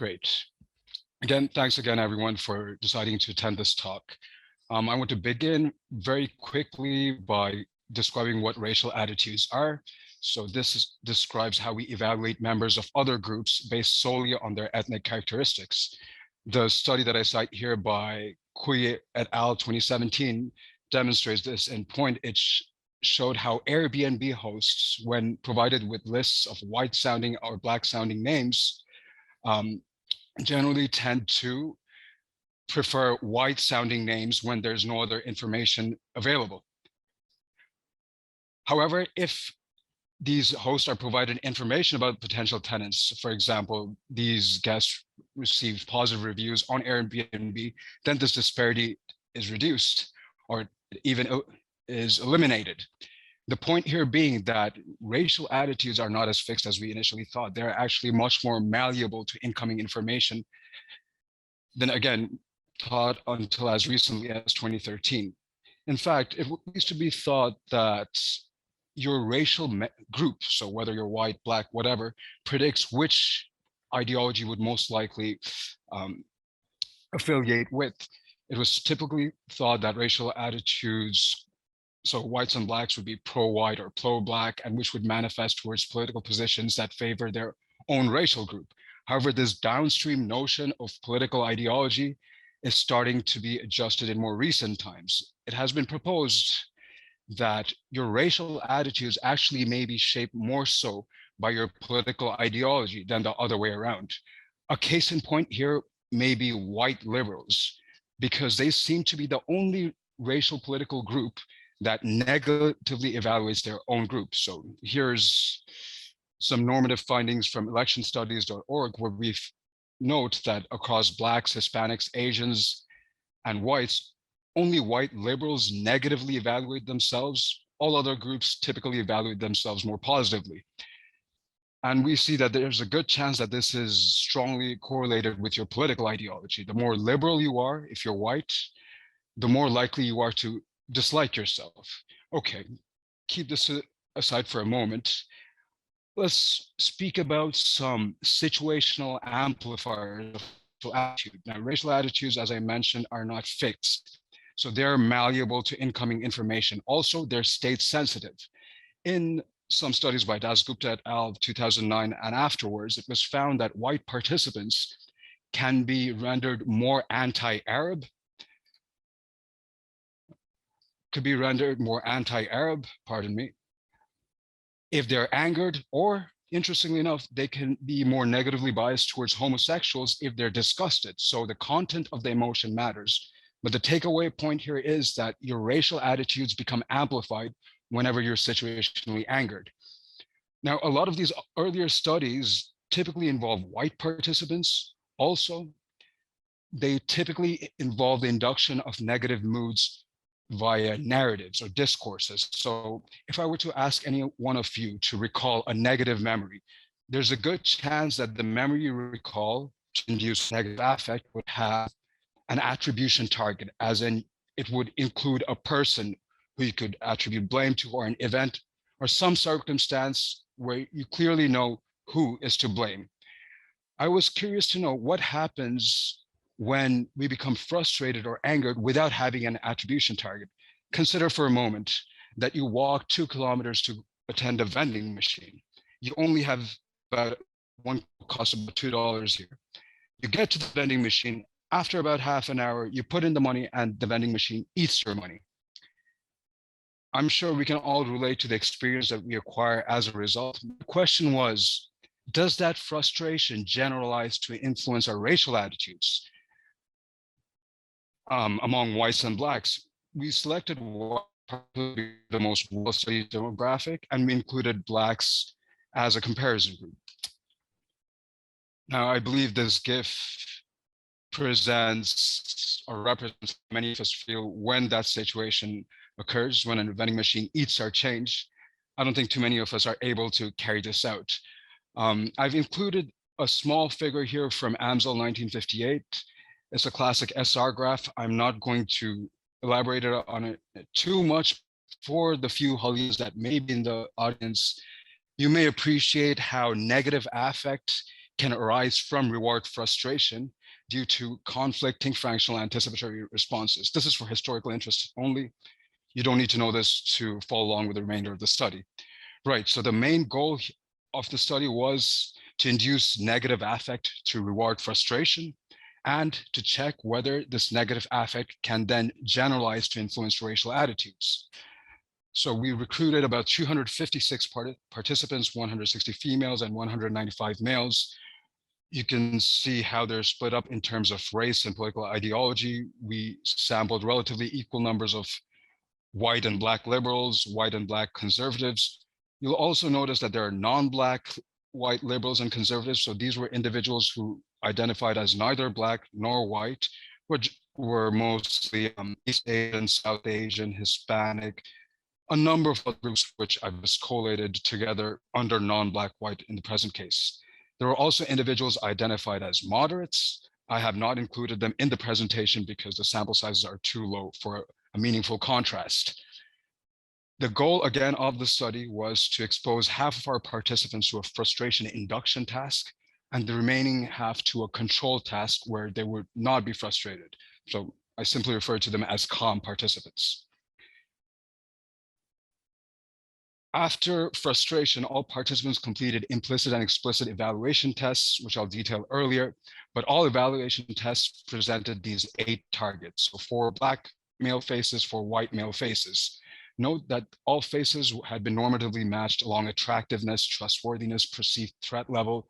Great. Again, thanks again, everyone, for deciding to attend this talk. I want to begin very quickly by describing what racial attitudes are. So this describes how we evaluate members of other groups based solely on their ethnic characteristics. The study that I cite here by Kui et al. 2017 demonstrates this. In point, it showed how Airbnb hosts, when provided with lists of white-sounding or black-sounding names, generally tend to prefer white-sounding names when there's no other information available. However, if these hosts are provided information about potential tenants, for example, these guests received positive reviews on Airbnb, then this disparity is reduced or even is eliminated. The point here being that racial attitudes are not as fixed as we initially thought. They're actually much more malleable to incoming information than, again, taught until as recently as 2013. In fact, it used to be thought that your racial group, so whether you're white, black, whatever, predicts which ideology would most likely affiliate with. It was typically thought that racial attitudes, so whites and blacks, would be pro-white or pro-black, and which would manifest towards political positions that favor their own racial group. However, this downstream notion of political ideology is starting to be adjusted in more recent times. It has been proposed that your racial attitudes actually may be shaped more so by your political ideology than the other way around. A case in point here may be white liberals, because they seem to be the only racial political group that negatively evaluates their own group. So here's some normative findings from electionstudies.org, where we note that across Blacks, Hispanics, Asians, and whites, only white liberals negatively evaluate themselves. All other groups typically evaluate themselves more positively. And we see that there's a good chance that this is strongly correlated with your political ideology. The more liberal you are, if you're white, the more likely you are to dislike yourself. Okay, keep this aside for a moment. Let's speak about some situational amplifiers of racial attitude. Now, racial attitudes, as I mentioned, are not fixed. So they're malleable to incoming information. Also, they're state sensitive. In some studies by Dasgupta et al. 2009 and afterwards, it was found that white participants can be rendered more anti-Arab, if they're angered, or interestingly enough, they can be more negatively biased towards homosexuals if they're disgusted. So the content of the emotion matters. But the takeaway point here is that your racial attitudes become amplified whenever you're situationally angered. Now, a lot of these earlier studies typically involve white participants. Also, they typically involve the induction of negative moods via narratives or discourses. So if I were to ask any one of you to recall a negative memory, there's a good chance that the memory you recall to induce negative affect would have an attribution target, as in it would include a person who you could attribute blame to, or an event or some circumstance where you clearly know who is to blame. I was curious to know what happens when we become frustrated or angered without having an attribution target. Consider for a moment that you walk 2 kilometers to attend a vending machine. You only have about one cost about $2 here. You get to the vending machine. After about half an hour, you put in the money and the vending machine eats your money. I'm sure we can all relate to the experience that we acquire as a result. The question was, does that frustration generalize to influence our racial attitudes among whites and blacks? We selected the most well-studied demographic, and we included blacks as a comparison group. Now, I believe this GIF presents or represents many of us feel when that situation occurs, when a vending machine eats our change. I don't think too many of us are able to carry this out. I've included a small figure here from Amsel 1958. It's a classic SR graph. I'm not going to elaborate on it too much. For the few Halis that may be in the audience, you may appreciate how negative affect can arise from reward frustration due to conflicting functional anticipatory responses. This is for historical interest only. You don't need to know this to follow along with the remainder of the study. Right, so the main goal of the study was to induce negative affect through reward frustration and to check whether this negative affect can then generalize to influence racial attitudes. So we recruited about 256 participants, 160 females and 195 males. You can see how they're split up in terms of race and political ideology. We sampled relatively equal numbers of white and black liberals, white and black conservatives. You'll also notice that there are non-black white liberals and conservatives. So these were individuals who identified as neither black nor white, which were mostly East Asian, South Asian, Hispanic, a number of other groups which I've just collated together under non-black white in the present case. There were also individuals identified as moderates. I have not included them in the presentation because the sample sizes are too low for a meaningful contrast. The goal, again, of the study was to expose half of our participants to a frustration induction task and the remaining half to a control task where they would not be frustrated. So I simply refer to them as calm participants. After frustration, all participants completed implicit and explicit evaluation tests, which I'll detail earlier, but all evaluation tests presented these 8 targets. So 4 black male faces, 4 white male faces. Note that all faces had been normatively matched along attractiveness, trustworthiness, perceived threat level.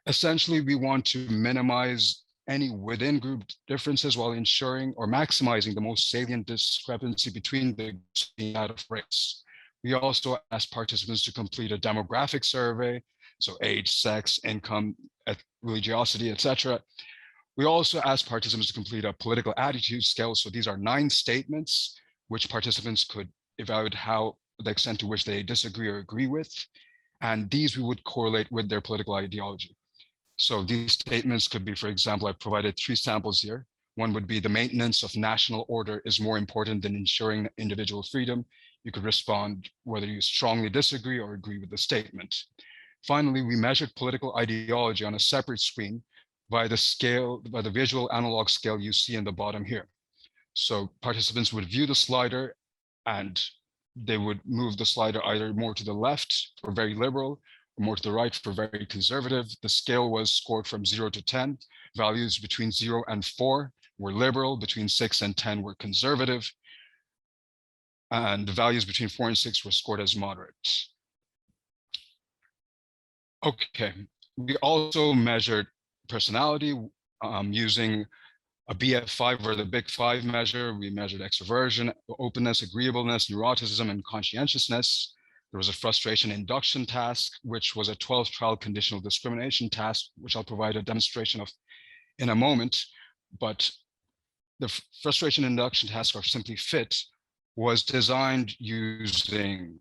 Essentially, we want to minimize any within group differences while ensuring or maximizing the most salient discrepancy between the groups being out of race. We also asked participants to complete a demographic survey, so age, sex, income, religiosity, etc. We also asked participants to complete a political attitude scale. So these are 9 statements which participants could evaluate how the extent to which they disagree or agree with. And these we would correlate with their political ideology. So these statements could be, for example, I provided 3 samples here. One would be the maintenance of national order is more important than ensuring individual freedom. You could respond whether you strongly disagree or agree with the statement. Finally, we measured political ideology on a separate screen by the visual analog scale you see in the bottom here. So participants would view the slider and they would move the slider either more to the left for very liberal or more to the right for very conservative. The scale was scored from 0 to 10. Values between 0 and 4 were liberal, between 6 and 10 were conservative, and the values between 4 and 6 were scored as moderate. Okay, we also measured personality using a BF5 or the Big 5 measure. We measured extroversion, openness, agreeableness, neuroticism, and conscientiousness. There was a frustration induction task, which was a 12-trial conditional discrimination task, which I'll provide a demonstration of in a moment. But the frustration induction task, or simply FIT, was designed using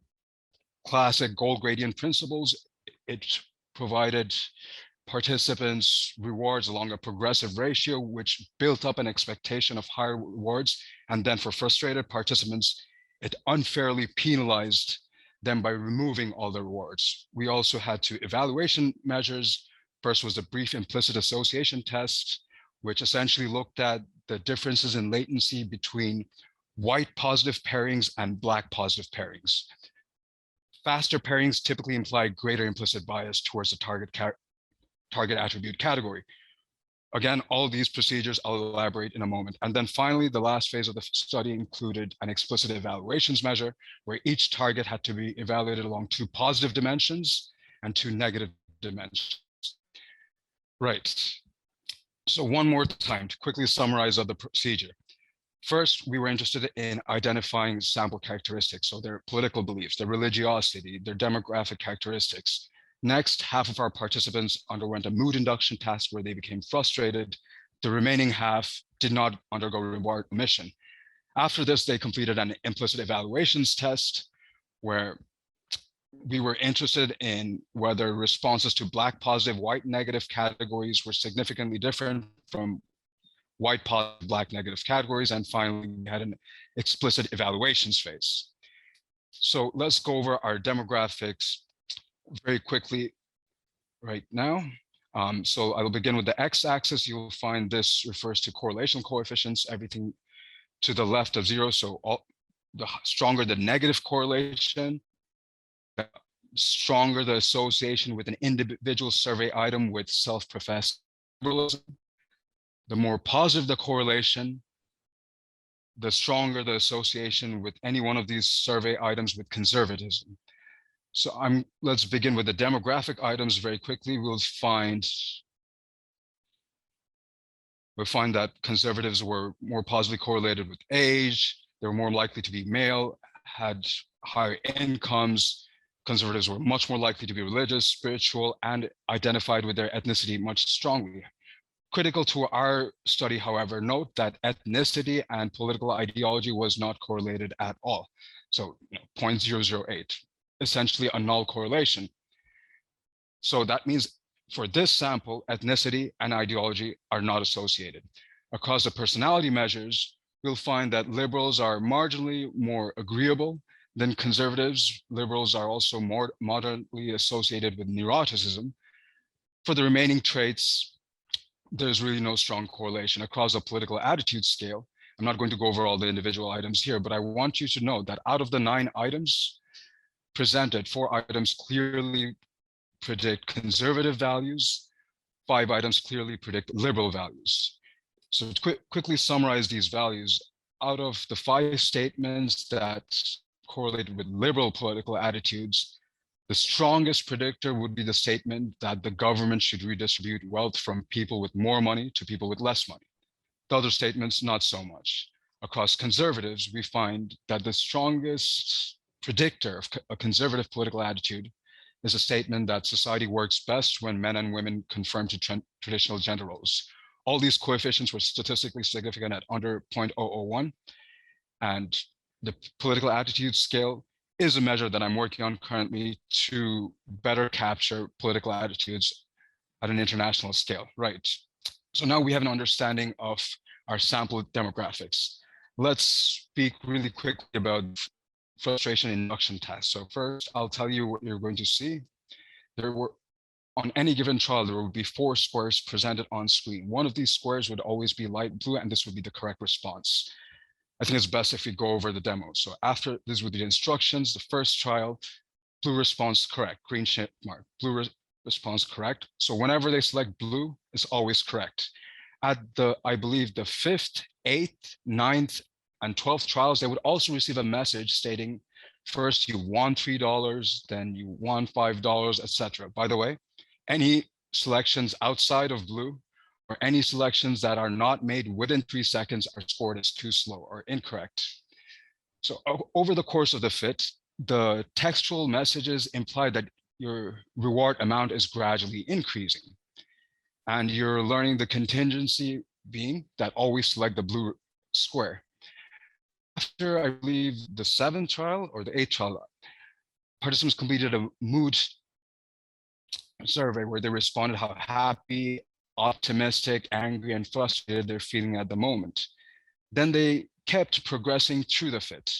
classic goal gradient principles. It provided participants rewards along a progressive ratio, which built up an expectation of higher rewards. And then for frustrated participants, it unfairly penalized them by removing all the rewards. We also had 2 evaluation measures. First was the brief implicit association test, which essentially looked at the differences in latency between white positive pairings and black positive pairings. Faster pairings typically imply greater implicit bias towards the target attribute category. Again, all these procedures I'll elaborate in a moment. And then finally, the last phase of the study included an explicit evaluations measure where each target had to be evaluated along 2 positive dimensions and 2 negative dimensions. Right. So one more time to quickly summarize of the procedure. First, we were interested in identifying sample characteristics, so their political beliefs, their religiosity, their demographic characteristics. Next, half of our participants underwent a mood induction task where they became frustrated. The remaining half did not undergo reward omission. After this, they completed an implicit evaluations test where we were interested in whether responses to black positive, white negative categories were significantly different from white positive, black negative categories. And finally, we had an explicit evaluations phase. So let's go over our demographics very quickly right now. So I will begin with the x-axis. You'll find this refers to correlational coefficients, everything to the left of 0. So the stronger the negative correlation, the stronger the association with an individual survey item with self-professed liberalism. The more positive the correlation, the stronger the association with any one of these survey items with conservatism. So let's begin with the demographic items very quickly. We'll find that conservatives were more positively correlated with age. They were more likely to be male, had higher incomes. Conservatives were much more likely to be religious, spiritual, and identified with their ethnicity much strongly. Critical to our study, however, note that ethnicity and political ideology was not correlated at all. So 0.008, essentially a null correlation. So that means for this sample, ethnicity and ideology are not associated. Across the personality measures, we'll find that liberals are marginally more agreeable than conservatives. Liberals are also more moderately associated with neuroticism. For the remaining traits, there's really no strong correlation across the political attitude scale. I'm not going to go over all the individual items here, but I want you to know that out of the 9 items presented, 4 items clearly predict conservative values, 5 items clearly predict liberal values. So to quickly summarize these values, out of the 5 statements that correlate with liberal political attitudes, the strongest predictor would be the statement that the government should redistribute wealth from people with more money to people with less money. The other statements, not so much. Across conservatives, we find that the strongest predictor of a conservative political attitude is a statement that society works best when men and women conform to traditional gender roles. All these coefficients were statistically significant at under 0.001, and the political attitude scale is a measure that I'm working on currently to better capture political attitudes at an international scale, right? So now we have an understanding of our sample demographics. Let's speak really quickly about frustration induction tests. So first, I'll tell you what you're going to see. On any given trial, there would be 4 squares presented on screen. One of these squares would always be light blue, and this would be the correct response. I think it's best if we go over the demo. So after this would be the instructions, the first trial, blue response correct, green check mark, blue response correct. So whenever they select blue, it's always correct. At I believe the 5th, 8th, 9th, and 12th trials, they would also receive a message stating, first you won $3, then you won $5, etc. By the way, any selections outside of blue or any selections that are not made within 3 seconds are scored as too slow or incorrect. So over the course of the fit, the textual messages imply that your reward amount is gradually increasing. And you're learning the contingency being that always select the blue square. After, I believe, the 7th trial or the 8th trial, participants completed a mood survey where they responded how happy, optimistic, angry, and frustrated they're feeling at the moment. Then they kept progressing through the fit.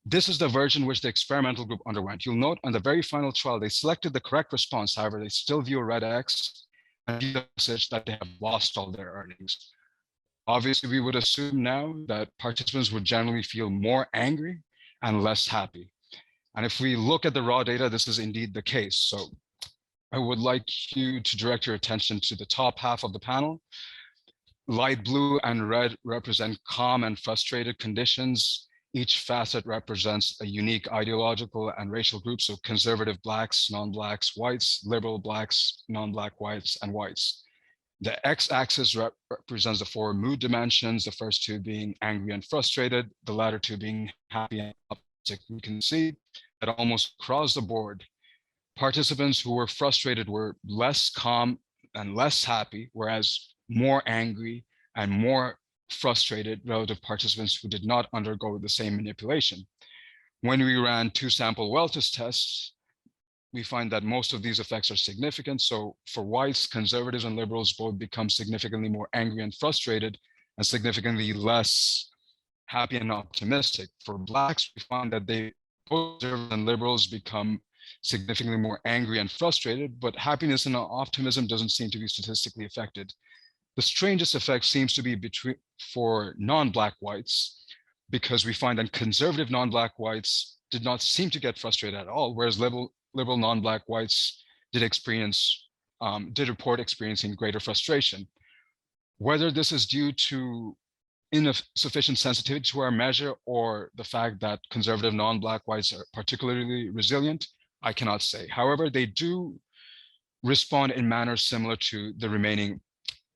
This is the version which the experimental group underwent. You'll note on the very final trial, they selected the correct response. However, they still view a red X and view the message that they have lost all their earnings. Obviously, we would assume now that participants would generally feel more angry and less happy. And if we look at the raw data, this is indeed the case. So I would like you to direct your attention to the top half of the panel. Light blue and red represent calm and frustrated conditions. Each facet represents a unique ideological and racial group. So conservative blacks, non-blacks, whites, liberal blacks, non-black whites, and whites. The x-axis represents the 4 mood dimensions, the first 2 being angry and frustrated, the latter 2 being happy and optimistic. We can see that almost across the board, participants who were frustrated were less calm and less happy, whereas more angry and more frustrated relative participants who did not undergo the same manipulation. When we ran 2 sample wellness tests, we find that most of these effects are significant. So for whites, conservatives and liberals both become significantly more angry and frustrated and significantly less happy and optimistic. For blacks, we find that both conservatives and liberals become significantly more angry and frustrated, but happiness and optimism doesn't seem to be statistically affected. The strangest effect seems to be for non-Black whites, because we find that conservative non-Black whites did not seem to get frustrated at all, whereas liberal non-Black whites did report experiencing greater frustration. Whether this is due to insufficient sensitivity to our measure or the fact that conservative non-Black whites are particularly resilient, I cannot say. However, they do respond in manners similar to the remaining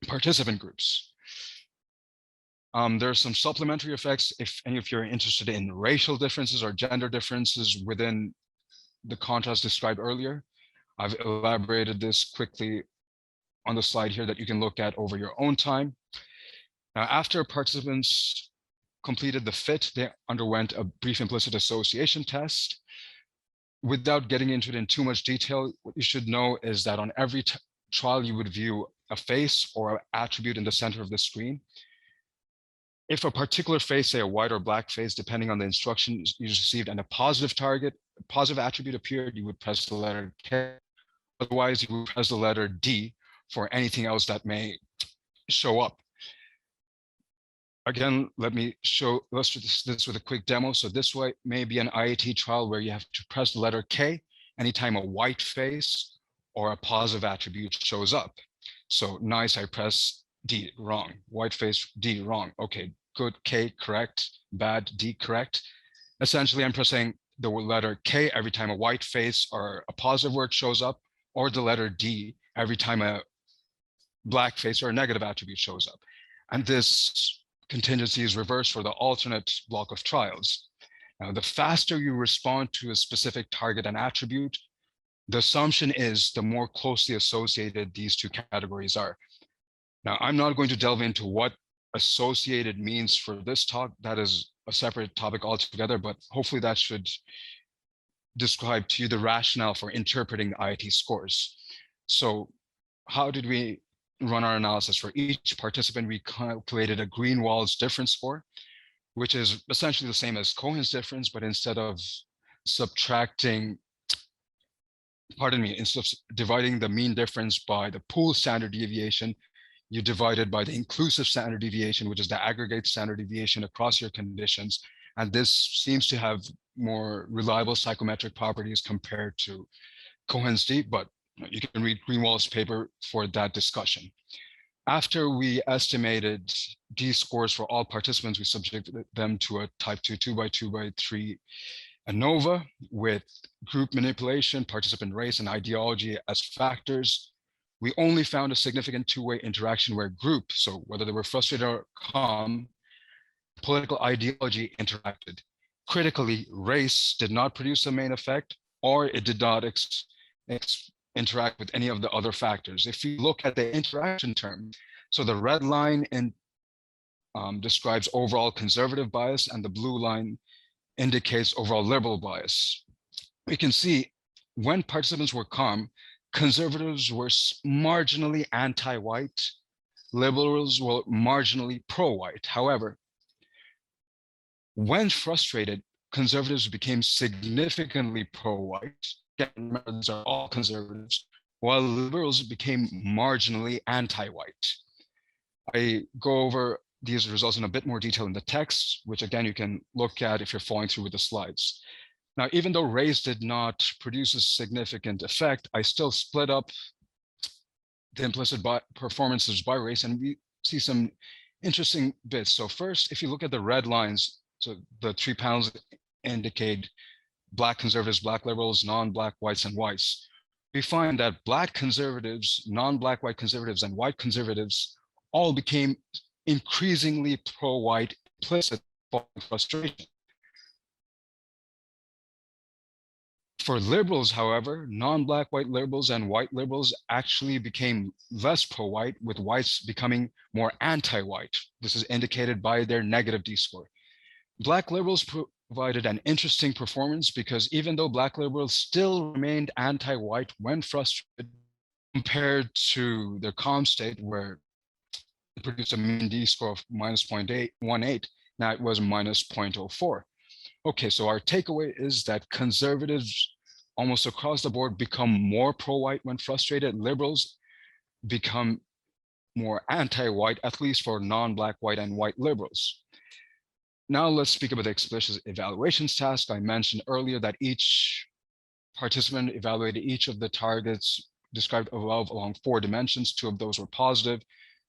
participant groups. There are some supplementary effects if any of you are interested in racial differences or gender differences within the contrast described earlier. I've elaborated this quickly on the slide here that you can look at over your own time. Now, after participants completed the FIT, they underwent a brief implicit association test. Without getting into it in too much detail, what you should know is that on every trial, you would view a face or an attribute in the center of the screen. If a particular face, say a white or Black face, depending on the instructions you received, and a positive attribute appeared, you would press the letter K. Otherwise, you would press the letter D for anything else that may show up. Again, let me illustrate this with a quick demo. So this way may be an IAT trial where you have to press the letter K anytime a white face or a positive attribute shows up. So nice, I press D, wrong. White face, D, wrong. Okay, good, K, correct. Bad, D, correct. Essentially, I'm pressing the letter K every time a white face or a positive word shows up, or the letter D every time a Black face or a negative attribute shows up. And this contingency is reversed for the alternate block of trials. Now, the faster you respond to a specific target and attribute, the assumption is the more closely associated these two categories are. Now, I'm not going to delve into what associated means for this talk. That is a separate topic altogether, but hopefully that should describe to you the rationale for interpreting IIT scores. So how did we run our analysis? For each participant, we calculated a Greenwald's difference score, which is essentially the same as Cohen's difference, but instead of dividing the mean difference by the pool standard deviation, you divide it by the inclusive standard deviation, which is the aggregate standard deviation across your conditions. And this seems to have more reliable psychometric properties compared to Cohen's D, but you can read Greenwald's paper for that discussion. After we estimated D scores for all participants, we subjected them to a type 2, 2x2x3 ANOVA with group manipulation, participant race, and ideology as factors. We only found a significant two-way interaction where group, so whether they were frustrated or calm, political ideology interacted. Critically, race did not produce a main effect, or it did not interact with any of the other factors. If you look at the interaction term, so the red line describes overall conservative bias, and the blue line indicates overall liberal bias. We can see when participants were calm, conservatives were marginally anti-white, liberals were marginally pro-white. However, when frustrated, conservatives became significantly pro-white. Again, remember, these are all conservatives, while liberals became marginally anti-white. I go over these results in a bit more detail in the text, which again, you can look at if you're following through with the slides. Now, even though race did not produce a significant effect, I still split up the implicit performances by race, and we see some interesting bits. So first, if you look at the red lines, so the 3 panels indicate Black conservatives, Black liberals, non-Black whites, and whites. We find that Black conservatives, non-Black white conservatives, and white conservatives all became increasingly pro-white, implicit frustration. For liberals, however, non-Black white liberals and white liberals actually became less pro-white, with whites becoming more anti-white. This is indicated by their negative D-score. Black liberals provided an interesting performance because even though Black liberals still remained anti-white when frustrated, compared to their calm state where it produced a mean D-score of -0.18, now it was -0.04. Okay, so our takeaway is that conservatives almost across the board become more pro-white when frustrated. Liberals become more anti-white, at least for non-black, white, and white liberals. Now let's speak about the explicit evaluations task. I mentioned earlier that each participant evaluated each of the targets described above along 4 dimensions. 2 of those were positive,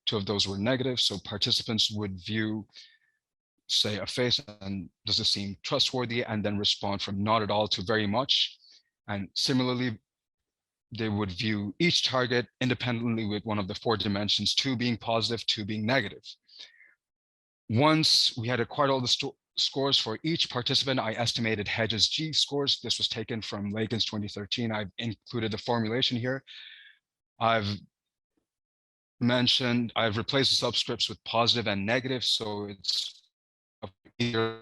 2 of those were negative. So participants would view, say, a face and does it seem trustworthy, and then respond from not at all to very much. And similarly, they would view each target independently with one of the 4 dimensions, 2 being positive, 2 being negative. Once we had acquired all the scores for each participant, I estimated Hedges G scores. This was taken from Lakin's 2013. I've included the formulation here. I've replaced the subscripts with positive and negative, so it's either,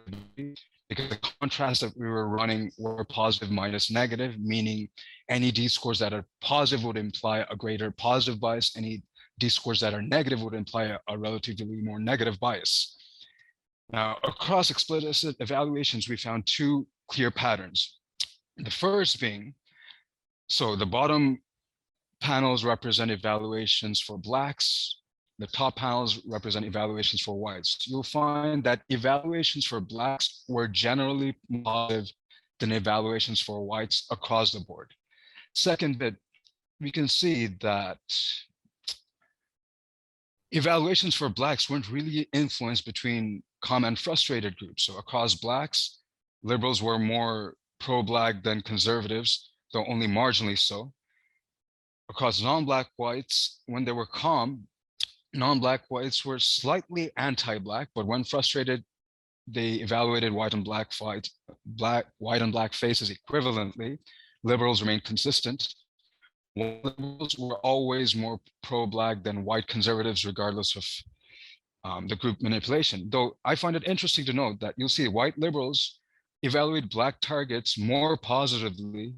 because the contrast that we were running were positive minus negative, meaning any D scores that are positive would imply a greater positive bias. Any D scores that are negative would imply a relatively more negative bias. Now, across explicit evaluations, we found 2 clear patterns. The first being, so the bottom panels represent evaluations for blacks. The top panels represent evaluations for whites. You'll find that evaluations for blacks were generally more positive than evaluations for whites across the board. Second bit, we can see that evaluations for blacks weren't really influenced between calm and frustrated groups. So across blacks, liberals were more pro-black than conservatives, though only marginally so. Across non-black whites, when they were calm, non-black whites were slightly anti-black, but when frustrated, they evaluated white and black faces equivalently. Liberals remained consistent. Liberals were always more pro-black than white conservatives, regardless of the group manipulation. Though I find it interesting to note that you'll see white liberals evaluate black targets more positively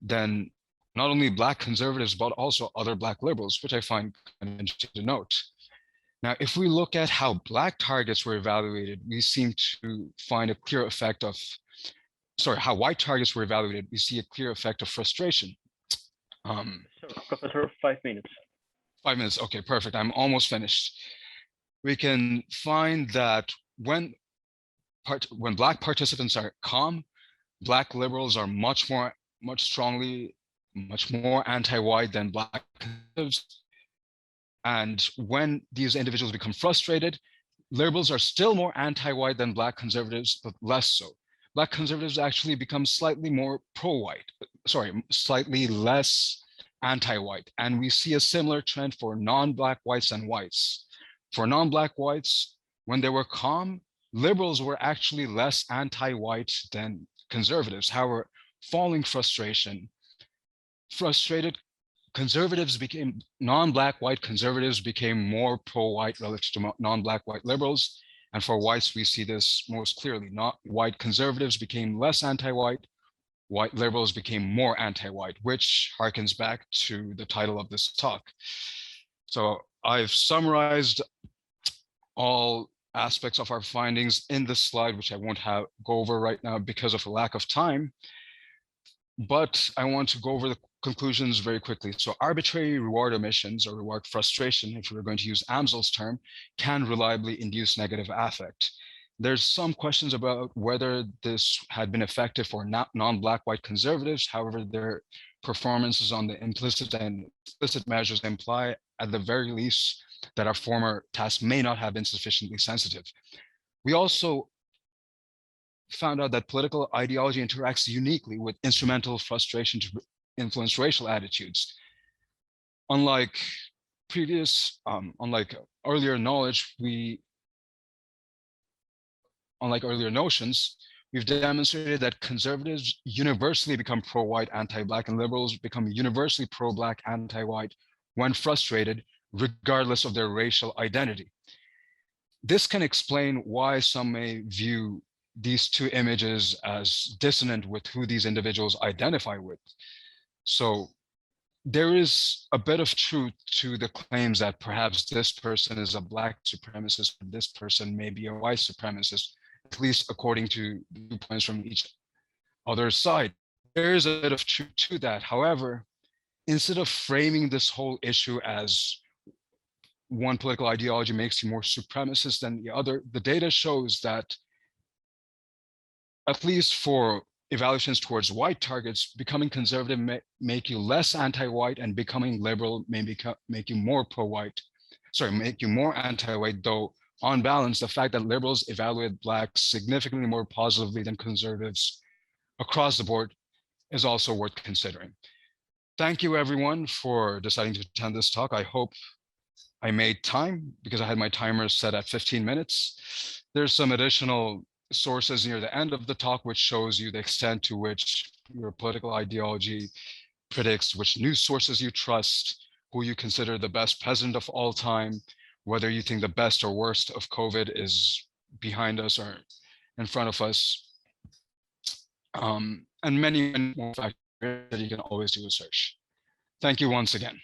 than not only black conservatives, but also other black liberals, which I find kind of interesting to note. Now, if we look at how black targets were evaluated, we seem to find a clear effect of, how white targets were evaluated, we see a clear effect of frustration. Professor, 5 minutes. 5 minutes, okay, perfect, I'm almost finished. We can find that when black participants are calm, black liberals are much more anti-white than black conservatives. And when these individuals become frustrated, liberals are still more anti-white than black conservatives, but less so. Black conservatives actually become slightly more pro-white, slightly less anti-white. And we see a similar trend for non-black whites and whites. For non-black whites, when they were calm, liberals were actually less anti-white than conservatives. However, following frustration, frustrated conservatives became, non-black white conservatives became more pro-white relative to non-black white liberals. And for whites, we see this most clearly. Not white conservatives became less anti-white, white liberals became more anti-white, which harkens back to the title of this talk. So I've summarized all aspects of our findings in this slide, which I won't go over right now because of a lack of time. But I want to go over the conclusions very quickly. So arbitrary reward omissions or reward frustration, if we were going to use Amsel's term, can reliably induce negative affect. There's some questions about whether this had been effective for non-black white conservatives. However, their performances on the implicit and explicit measures imply, at the very least, that our former task may not have been sufficiently sensitive. We also found out that political ideology interacts uniquely with instrumental frustration to influence racial attitudes. Unlike earlier knowledge, unlike earlier notions, we've demonstrated that conservatives universally become pro-white, anti-black, and liberals become universally pro-black, anti-white when frustrated, regardless of their racial identity. This can explain why some may view these 2 images as dissonant with who these individuals identify with. So there is a bit of truth to the claims that perhaps this person is a black supremacist, and this person may be a white supremacist, at least according to viewpoints from each other's side. there is a bit of truth to that. However, instead of framing this whole issue as one political ideology makes you more supremacist than the other, the data shows that, at least for evaluations towards white targets, becoming conservative may make you less anti-white, and becoming liberal may make you more pro-white. Sorry, make you more anti-white, though on balance, the fact that liberals evaluate Blacks significantly more positively than conservatives across the board is also worth considering. Thank you, everyone, for deciding to attend this talk. I hope I made time because I had my timer set at 15 minutes. There's some additional sources near the end of the talk, which shows you the extent to which your political ideology predicts which news sources you trust, who you consider the best president of all time, whether you think the best or worst of COVID is behind us or in front of us, and many more factors that you can always do a search. Thank you once again.